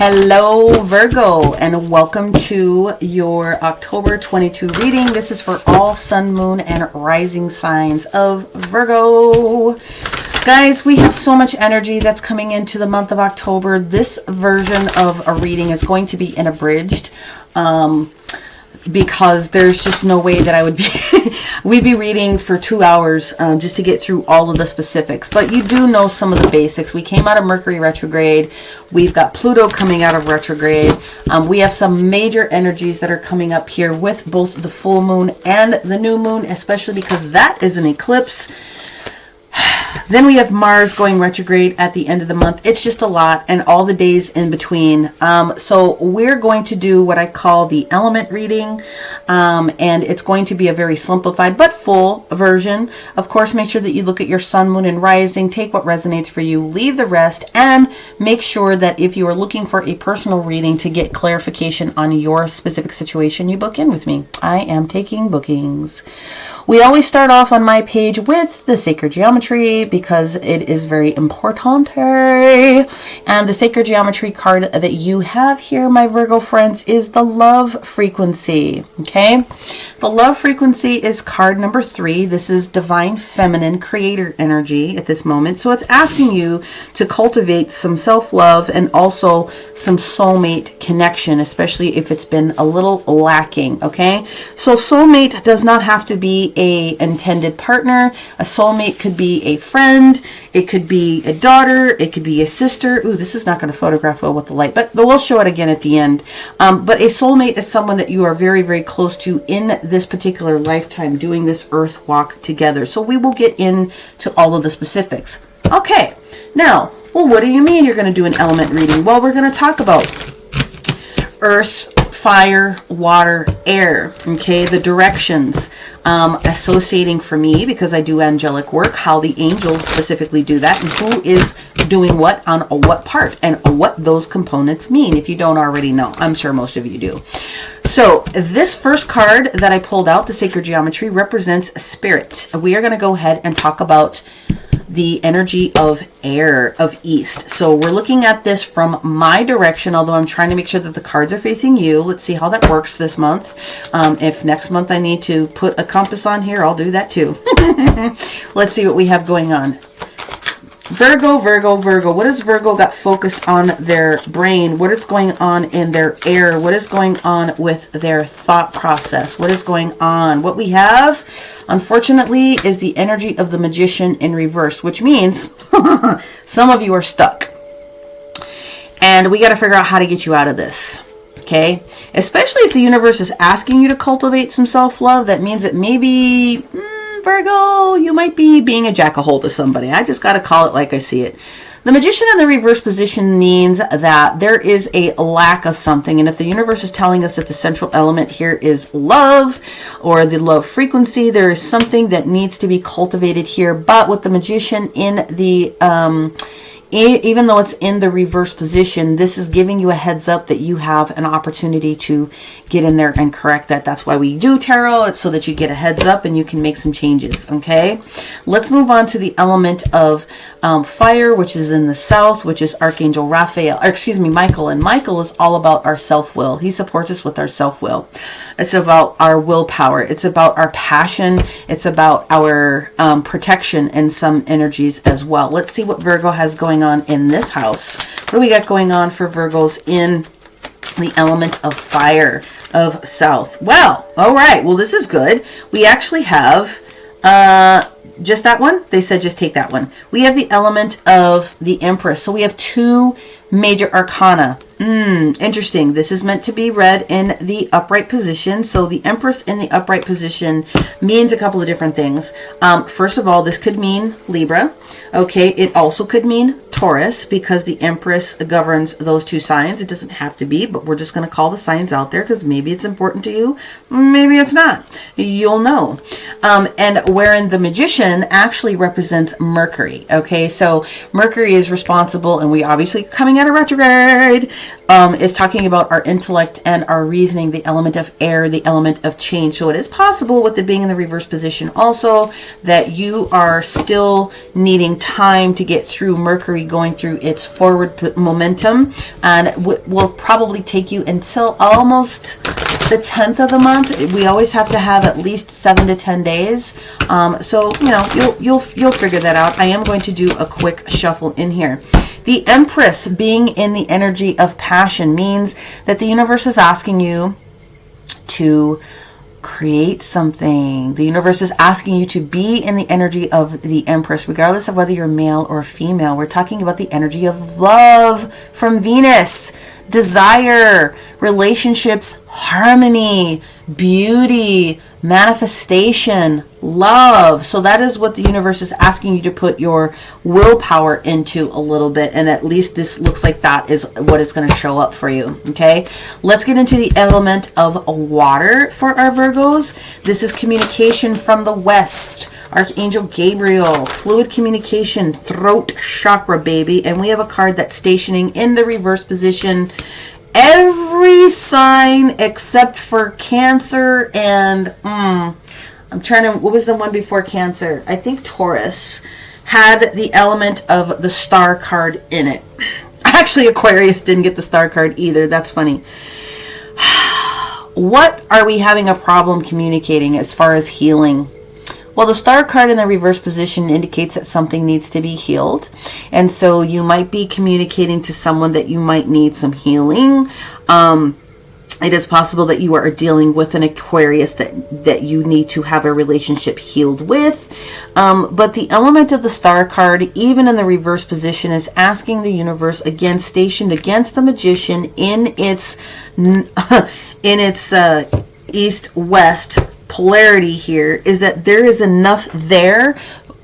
Hello Virgo, and welcome to your October 22 reading. This is for all sun, moon, and rising signs of Virgo. Guys, we have so much energy that's coming into the month of October. This version of a reading is going to be an abridged because there's just no way that I would be we'd be reading for 2 hours just to get through all of the specifics. But you do know some of the basics. We came out of Mercury retrograde. We've got Pluto coming out of retrograde. We have some major energies that are coming up here with both the full moon and the new moon, especially because that is an eclipse. Then we have Mars going retrograde at the end of the month. It's just a lot, and all the days in between. So we're going to do what I call the element reading, and it's going to be a very simplified but full version. Of course, make sure that you look at your sun, moon, and rising. Take what resonates for you, leave the rest, and make sure that if you are looking for a personal reading to get clarification on your specific situation, you book in with me. I am taking bookings. We always start off on my page with the sacred geometry because it is very important. And the sacred geometry card that you have here, my Virgo friends, is the love frequency. Okay, the love frequency is card number 3. This is divine feminine creator energy at this moment. So it's asking you to cultivate some self-love and also some soulmate connection, especially if it's been a little lacking. Okay, so soulmate does not have to be a intended partner. A soulmate could be a friend, it could be a daughter, it could be a sister. Ooh, this is not going to photograph well with the light, but we'll show it again at the end. But a soulmate is someone that you are very, very close to in this particular lifetime, doing this earth walk together. So we will get into all of the specifics. Okay, now, well, what do you mean you're going to do an element reading? Well, we're going to talk about earth, fire, water, air. Okay, the directions associating for me, because I do angelic work, how the angels specifically do that, and who is doing what on what part, and what those components mean. If you don't already know, I'm sure most of you do. So this first card that I pulled out, the sacred geometry, represents spirit. We are going to go ahead and talk about the energy of air, of east. So we're looking at this from my direction, although I'm trying to make sure that the cards are facing you. Let's see how that works this month. If next month I need to put a compass on here, I'll do that too. Let's see what we have going on. Virgo, Virgo, Virgo. What has Virgo got focused on their brain? What is going on in their air? What is going on with their thought process? What is going on? What we have, unfortunately, is the energy of the magician in reverse, which means some of you are stuck. And we got to figure out how to get you out of this. Okay? Especially if the universe is asking you to cultivate some self-love, that means that maybe Virgo, you might be being a jack-a-hole to somebody. I just got to call it like I see it. The magician in the reverse position means that there is a lack of something. And if the universe is telling us that the central element here is love, or the love frequency, there is something that needs to be cultivated here. But with the magician in the even though it's in the reverse position, this is giving you a heads up that you have an opportunity to get in there and correct that. That's why we do tarot. It's so that you get a heads up and you can make some changes. Okay, let's move on to the element of fire, which is in the south, which is Archangel Raphael, or excuse me, Michael. And Michael is all about our self-will. He supports us with our self-will. It's about our willpower. It's about our passion. It's about our protection and some energies as well. Let's see what Virgo has going on in this house. What do we got going on for Virgos in the element of fire of south? Well, all right. Well, this is good. We actually have just that one. They said just take that one. We have the element of the Empress. So we have 2 major arcana. Interesting. This is meant to be read in the upright position. So the Empress in the upright position means a couple of different things. First of all, this could mean Libra. Okay, it also could mean Taurus, because the Empress governs those 2 signs. It doesn't have to be, but we're just going to call the signs out there because maybe it's important to you. Maybe it's not. You'll know. And wherein the magician actually represents Mercury. Okay, so Mercury is responsible, and we obviously coming out of retrograde. is talking about our intellect and our reasoning, the element of air, the element of change. So it is possible with it being in the reverse position also that you are still needing time to get through Mercury going through its forward momentum, and it will probably take you until almost the 10th of the month. We always have to have at least 7 to 10 days. So, you know, you'll figure that out. I am going to do a quick shuffle in here. The Empress being in the energy of passion means that the universe is asking you to create something. The universe is asking you to be in the energy of the Empress, regardless of whether you're male or female. We're talking about the energy of love from Venus, desire, relationships, harmony, beauty, manifestation, love. So that is what the universe is asking you to put your willpower into a little bit, and at least this looks like that is what is going to show up for you. Okay, let's get into the element of water for our Virgos. This is communication from the west. Archangel Gabriel, fluid communication, throat chakra, baby. And we have a card that's stationing in the reverse position. Every sign except for Cancer and I'm trying to, what was the one before Cancer? I think Taurus had the element of the star card in it. Actually, Aquarius didn't get the star card either. That's funny. What are we having a problem communicating as far as healing? Well, the star card in the reverse position indicates that something needs to be healed. And so you might be communicating to someone that you might need some healing. It is possible that you are dealing with an Aquarius that you need to have a relationship healed with. But the element of the star card, even in the reverse position, is asking the universe, again, stationed against the Magician in its east-west polarity here, is that there is enough there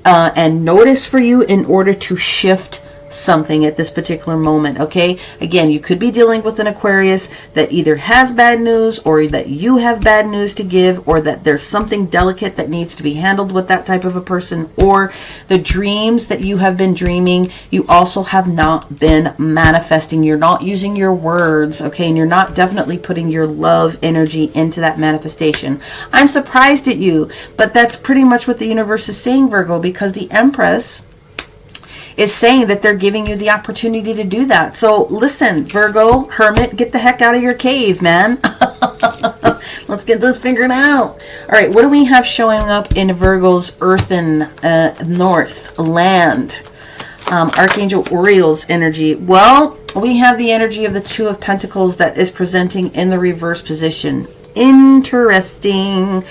and notice for you in order to shift something at this particular moment. Okay, again, you could be dealing with an Aquarius that either has bad news, or that you have bad news to give, or that there's something delicate that needs to be handled with that type of a person, or the dreams that you have been dreaming, you also have not been manifesting. You're not using your words, okay, and you're not definitely putting your love energy into that manifestation. I'm surprised at you, but that's pretty much what the universe is saying, Virgo, because the Empress is saying that they're giving you the opportunity to do that. So listen, Virgo, Hermit, get the heck out of your cave, man. Let's get this figured out. All right, what do we have showing up in Virgo's earthen north land? Archangel Uriel's energy. Well, we have the energy of the Two of Pentacles that is presenting in the reverse position. Interesting.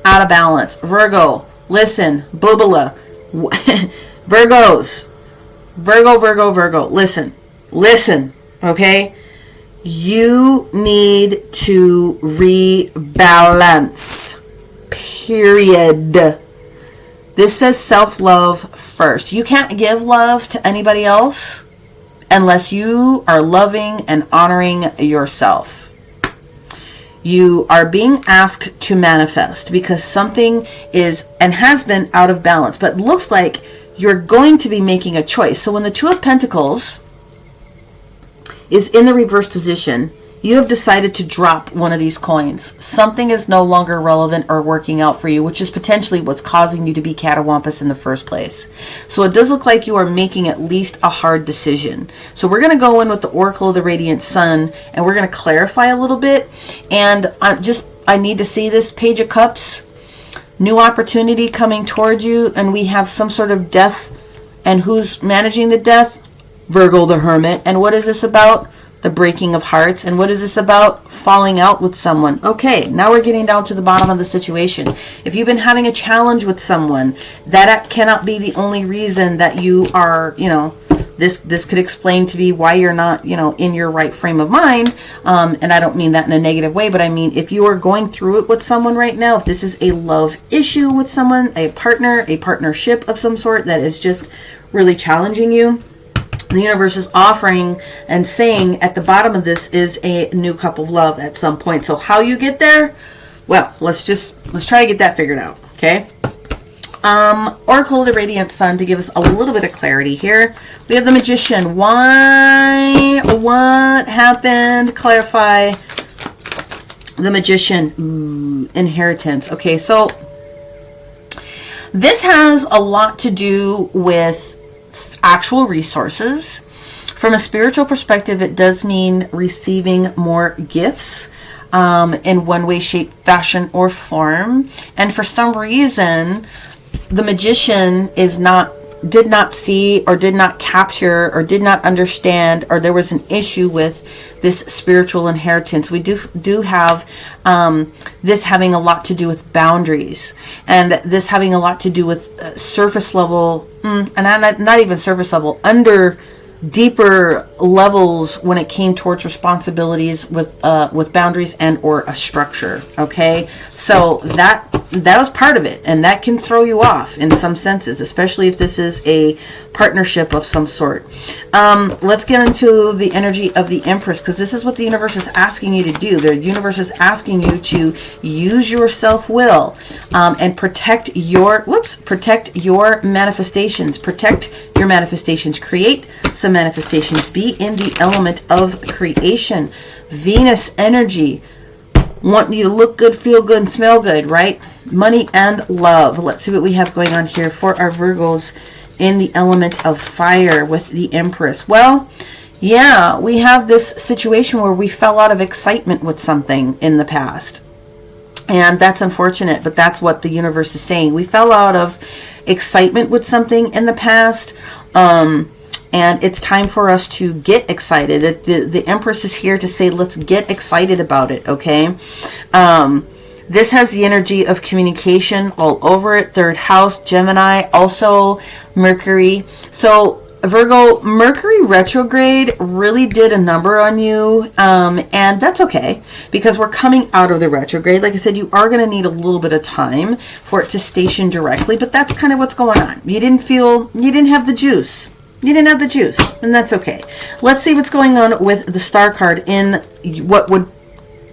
Out of balance. Virgo, listen, Boobala. Virgos. Virgo, listen, okay? You need to rebalance, period. This says self-love first. You can't give love to anybody else unless you are loving and honoring yourself. You are being asked to manifest because something is and has been out of balance, but looks like you're going to be making a choice. So when the Two of Pentacles is in the reverse position, you have decided to drop one of these coins. Something is no longer relevant or working out for you, which is potentially what's causing you to be catawampus in the first place. So it does look like you are making at least a hard decision. So we're going to go in with the Oracle of the Radiant Sun, and we're going to clarify a little bit. And I need to see this Page of Cups. New opportunity coming towards you, and we have some sort of death. And who's managing the death? Virgo the Hermit. And what is this about? The breaking of hearts. And what is this about? Falling out with someone. Okay, now we're getting down to the bottom of the situation. If you've been having a challenge with someone, that cannot be the only reason that you are, this could explain to be why you're not, in your right frame of mind. And I don't mean that in a negative way, but I mean, if you are going through it with someone right now, if this is a love issue with someone, a partner, a partnership of some sort that is just really challenging you, the universe is offering and saying at the bottom of this is a new cup of love at some point. So how you get there? Well, let's try to get that figured out. Okay. Oracle of the Radiant Sun, to give us a little bit of clarity here. We have the Magician. Why? What happened? Clarify. The Magician. Ooh, inheritance. Okay, so this has a lot to do with actual resources. From a spiritual perspective, it does mean receiving more gifts in one way, shape, fashion, or form. And for some reason, the Magician did not see, or did not capture, or did not understand, or there was an issue with this spiritual inheritance. We do have this having a lot to do with boundaries, and this having a lot to do with surface level, and not even surface level, under deeper levels when it came towards responsibilities with boundaries and or a structure. Okay, so that was part of it, and that can throw you off in some senses, especially if this is a partnership of some sort. Let's get into the energy of the Empress, because this is what the universe is asking you to do. The universe is asking you to use your self-will and protect your manifestations. Protect your manifestations. Create some manifestations. Be in the element of creation. Venus energy. Want you to look good, feel good, and smell good, right? Money and love. Let's see what we have going on here for our Virgos in the element of fire with the Empress. Well, yeah, we have this situation where we fell out of excitement with something in the past. And that's unfortunate, but that's what the universe is saying. We fell out of excitement with something in the past. And it's time for us to get excited. The Empress is here to say, let's get excited about it, okay? This has the energy of communication all over it. Third house, Gemini, also Mercury. So Virgo, Mercury retrograde really did a number on you. And that's okay, because we're coming out of the retrograde. Like I said, you are going to need a little bit of time for it to station directly, but that's kind of what's going on. You didn't have the juice. You didn't have the juice, and that's okay. Let's see what's going on with the star card in what would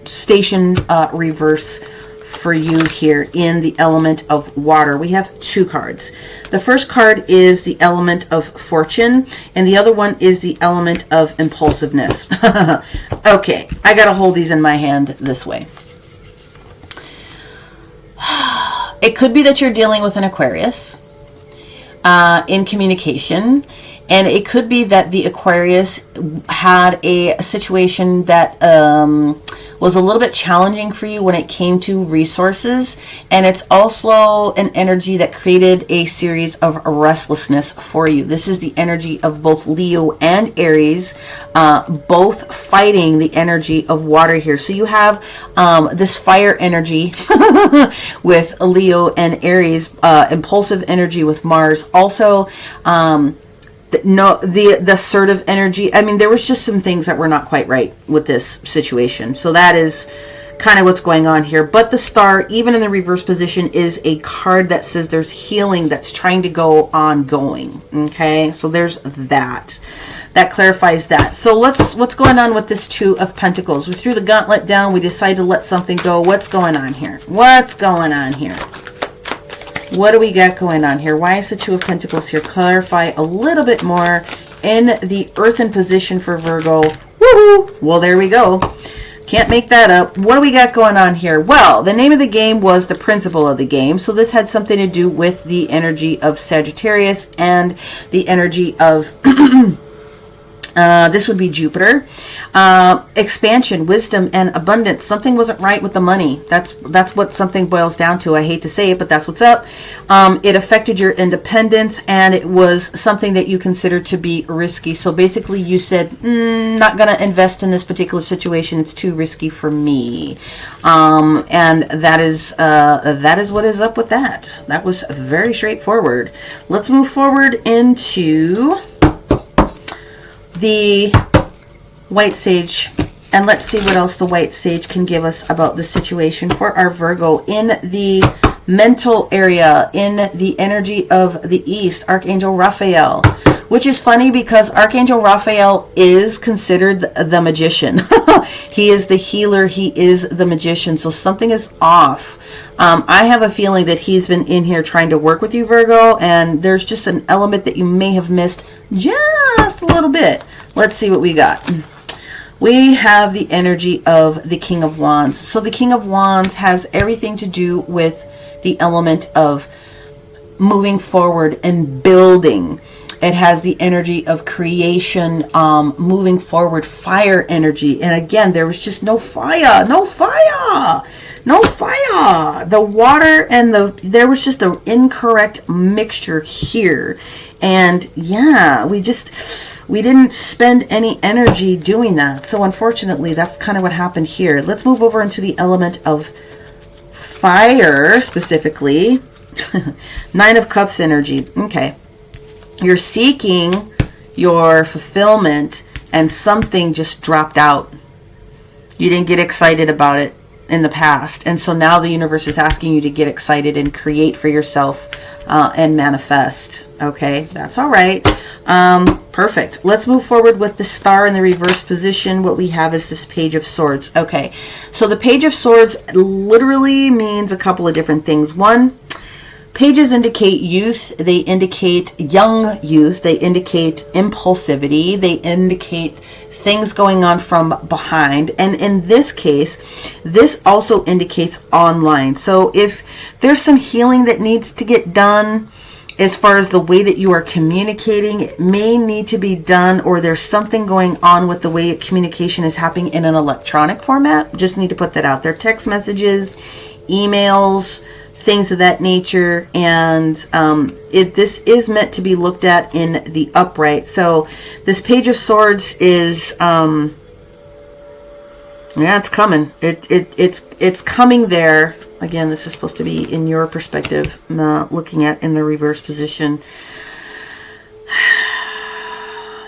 station reverse for you here in the element of water. We have two cards. The first card is the element of fortune, and the other one is the element of impulsiveness. Okay, I got to hold these in my hand this way. It could be that you're dealing with an Aquarius in communication. And it could be that the Aquarius had a situation that was a little bit challenging for you when it came to resources. And it's also an energy that created a series of restlessness for you. This is the energy of both Leo and Aries, both fighting the energy of water here. So you have this fire energy with Leo and Aries, impulsive energy with Mars. Also, the assertive energy. I mean, there was just some things that were not quite right with this situation. So that is kind of what's going on here. But the star, even in the reverse position, is a card that says there's healing that's trying to go ongoing. Okay, so there's that. That clarifies that. So what's going on with this Two of Pentacles? We threw the gauntlet down. We decided to let something go. What's going on here? What's going on here? What do we got going on here? Why is the Two of Pentacles here? Clarify a little bit more in the earthen position for Virgo. Woohoo! Well, there we go. Can't make that up. What do we got going on here? Well, the name of the game was the principle of the game. So this had something to do with the energy of Sagittarius and the energy of this would be Jupiter. Expansion, wisdom, and abundance. Something wasn't right with the money. That's what something boils down to. I hate to say it, but that's what's up. It affected your independence, and it was something that you considered to be risky. So basically you said, not going to invest in this particular situation. It's too risky for me. And that is what is up with that. That was very straightforward. Let's move forward into the White Sage, and let's see what else the White Sage can give us about the situation for our Virgo in the mental area, in the energy of the East. Archangel Raphael which is funny because Archangel Raphael is considered the magician. He is the healer. He is the magician. So something is off. I have a feeling that he's been in here trying to work with you, Virgo, and there's just an element that you may have missed just a little bit. Let's see what we got. We have the energy of the King of Wands. So the King of Wands has everything to do with the element of moving forward and building. It has the energy of creation, moving forward, fire energy. And again, there was just no fire. The water and there was just an incorrect mixture here. And yeah, we didn't spend any energy doing that. So unfortunately, that's kind of what happened here. Let's move over into the element of fire specifically. Nine of Cups energy. Okay. You're seeking your fulfillment and something just dropped out. You didn't get excited about it in the past. And so now the universe is asking you to get excited and create for yourself and manifest. Okay, that's all right. Perfect. Let's move forward with the star in the reverse position. What we have is this Page of Swords. Okay, so the Page of Swords literally means a couple of different things. One, pages indicate youth, they indicate young youth, they indicate impulsivity, they indicate things going on from behind. And in this case, this also indicates online. So if there's some healing that needs to get done as far as the way that you are communicating, it may need to be done, or there's something going on with the way communication is happening in an electronic format. Just need to put that out there. Text messages, emails, things of that nature. And this is meant to be looked at in the upright. So this Page of Swords is yeah, it's coming. It's coming there. Again, this is supposed to be in your perspective, looking at in the reverse position.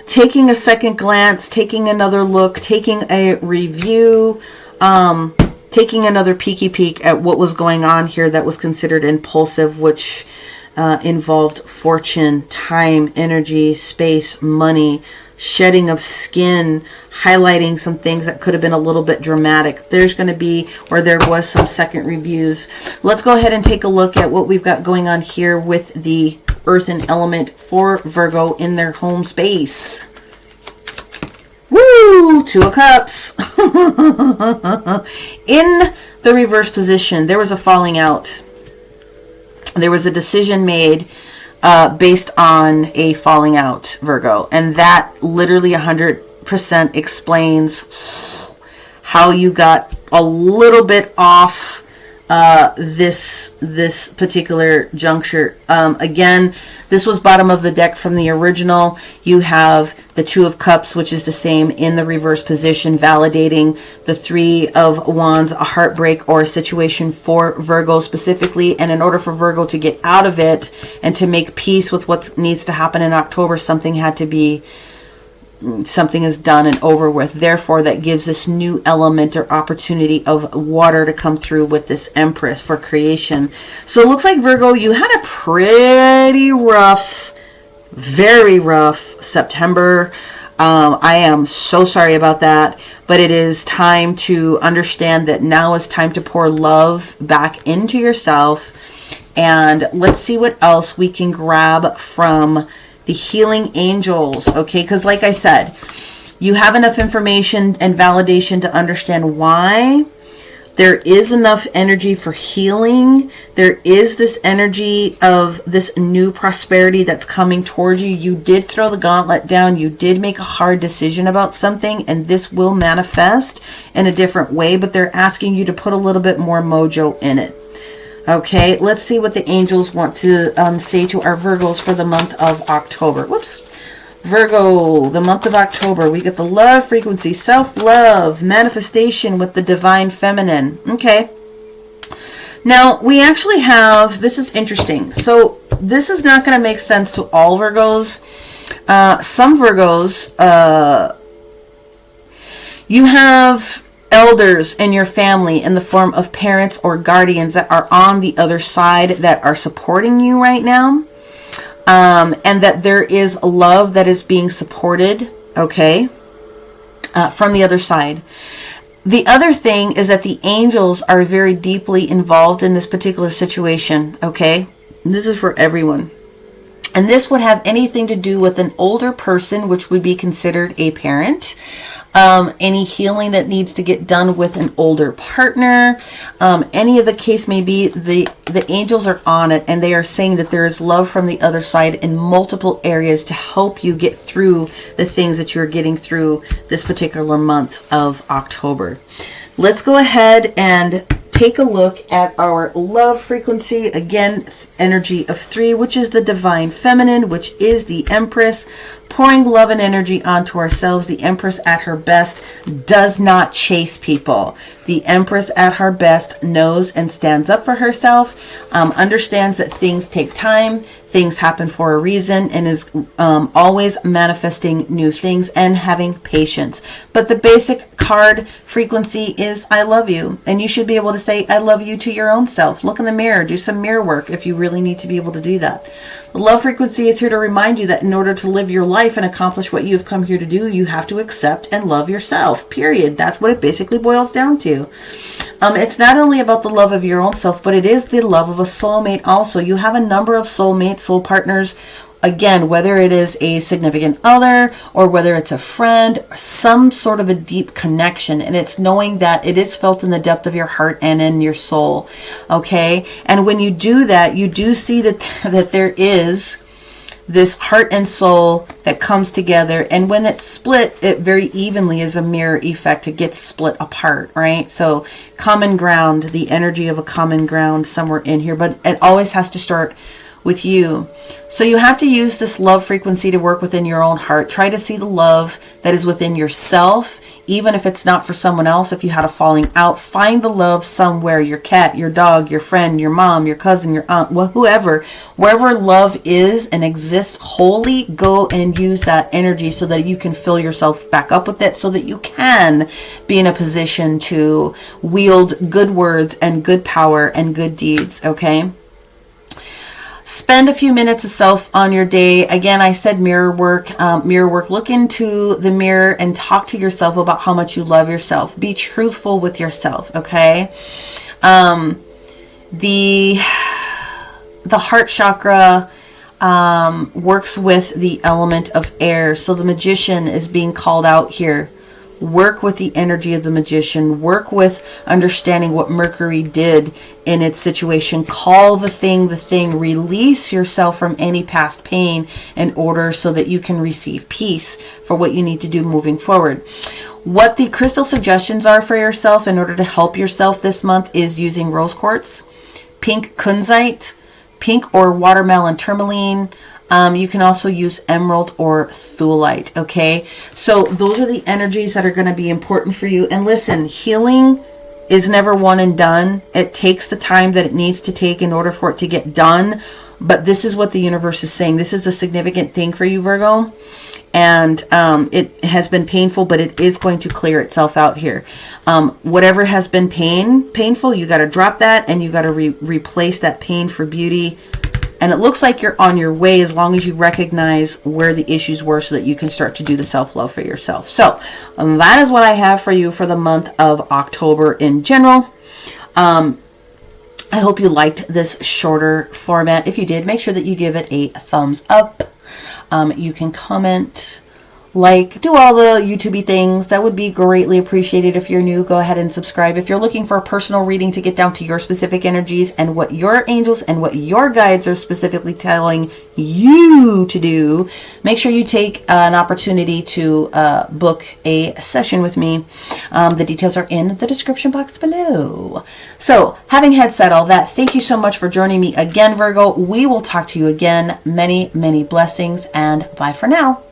Taking a second glance, taking another look, taking a review, taking another peeky peek at what was going on here that was considered impulsive, which involved fortune, time, energy, space, money, shedding of skin, highlighting some things that could have been a little bit dramatic. There's going to be, or there was some second reviews. Let's go ahead and take a look at what we've got going on here with the earthen element for Virgo in their home space. Woo! Two of Cups. In the reverse position, there was a falling out. There was a decision made based on a falling out, Virgo. And that literally 100% explains how you got a little bit off this particular juncture. Again, this was bottom of the deck from the original. You have the Two of Cups, which is the same in the reverse position, validating the Three of Wands, a heartbreak or a situation for Virgo specifically. And in order for Virgo to get out of it and to make peace with what needs to happen in October, something is done and over with. Therefore, that gives this new element or opportunity of water to come through with this Empress for creation. So it looks like, Virgo, you had a pretty rough, very rough September. I am so sorry about that, but it is time to understand that now is time to pour love back into yourself. And let's see what else we can grab from the healing angels. Okay, because like I said, you have enough information and validation to understand why. There is enough energy for healing. There is this energy of this new prosperity that's coming towards you. You did throw the gauntlet down. You did make a hard decision about something, and this will manifest in a different way, but they're asking you to put a little bit more mojo in it. Okay, let's see what the angels want to say to our Virgos for the month of October. Whoops. Virgo, the month of October, we get the love frequency, self-love, manifestation with the divine feminine. Okay. Now, we actually have, this is interesting. So, this is not going to make sense to all Virgos. Some Virgos, you have elders in your family in the form of parents or guardians that are on the other side that are supporting you right now. and that there is love that is being supported, okay, from the other side. The other thing is that the angels are very deeply involved in this particular situation, okay? This is for everyone. And this would have anything to do with an older person, which would be considered a parent. Any healing that needs to get done with an older partner. Any of the case may be, the angels are on it, and they are saying that there is love from the other side in multiple areas to help you get through the things that you're getting through this particular month of October. Let's go ahead and take a look at our love frequency. Again, energy of 3, which is the divine feminine, which is the Empress, pouring love and energy onto ourselves. The Empress at her best does not chase people. The Empress at her best knows and stands up for herself, understands that things take time, things happen for a reason, and is always manifesting new things and having patience. But the basic card frequency is I love you. And you should be able to say I love you to your own self. Look in the mirror, do some mirror work if you really need to be able to do that. The love frequency is here to remind you that in order to live your life and accomplish what you've come here to do, you have to accept and love yourself, period. That's what it basically boils down to. It's not only about the love of your own self, but it is the love of a soulmate also. You have a number of soulmates, soul partners. Again, whether it is a significant other or whether it's a friend, some sort of a deep connection. And it's knowing that it is felt in the depth of your heart and in your soul. Okay. And when you do that, you do see that there is this heart and soul that comes together. And when it's split, it very evenly is a mirror effect. It gets split apart, right? So common ground, the energy of a common ground somewhere in here, but it always has to start with you. So you have to use this love frequency to work within your own heart. Try to see the love that is within yourself, even if it's not for someone else. If you had a falling out, find the love somewhere. Your cat, your dog, your friend, your mom, your cousin, your aunt, whoever, wherever love is and exists wholly, go and use that energy so that you can fill yourself back up with it, so that you can be in a position to wield good words and good power and good deeds, okay? Spend a few minutes of self on your day. Again, I said mirror work. Look into the mirror and talk to yourself about how much you love yourself. Be truthful with yourself, okay? The heart chakra works with the element of air. So the magician is being called out here. Work with the energy of the magician. Work with understanding what Mercury did in its situation. Call the thing. Release yourself from any past pain in order so that you can receive peace for what you need to do moving forward. What the crystal suggestions are for yourself in order to help yourself this month is using rose quartz, pink kunzite, pink or watermelon tourmaline. You can also use emerald or thulite, okay? So those are the energies that are going to be important for you. And listen, healing is never one and done. It takes the time that it needs to take in order for it to get done. But this is what the universe is saying. This is a significant thing for you, Virgo. And it has been painful, but it is going to clear itself out here. Whatever has been painful, you got to drop that and you got to replace that pain for beauty. And it looks like you're on your way as long as you recognize where the issues were so that you can start to do the self-love for yourself. So that is what I have for you for the month of October in general. I hope you liked this shorter format. If you did, make sure that you give it a thumbs up. You can comment, like, do all the YouTube-y things. That would be greatly appreciated. If you're new, go ahead and subscribe. If you're looking for a personal reading to get down to your specific energies and what your angels and what your guides are specifically telling you to do, make sure you take an opportunity to book a session with me. The details are in the description box below. So, having had said all that, thank you so much for joining me again, Virgo. We will talk to you again. Many, many blessings, and bye for now.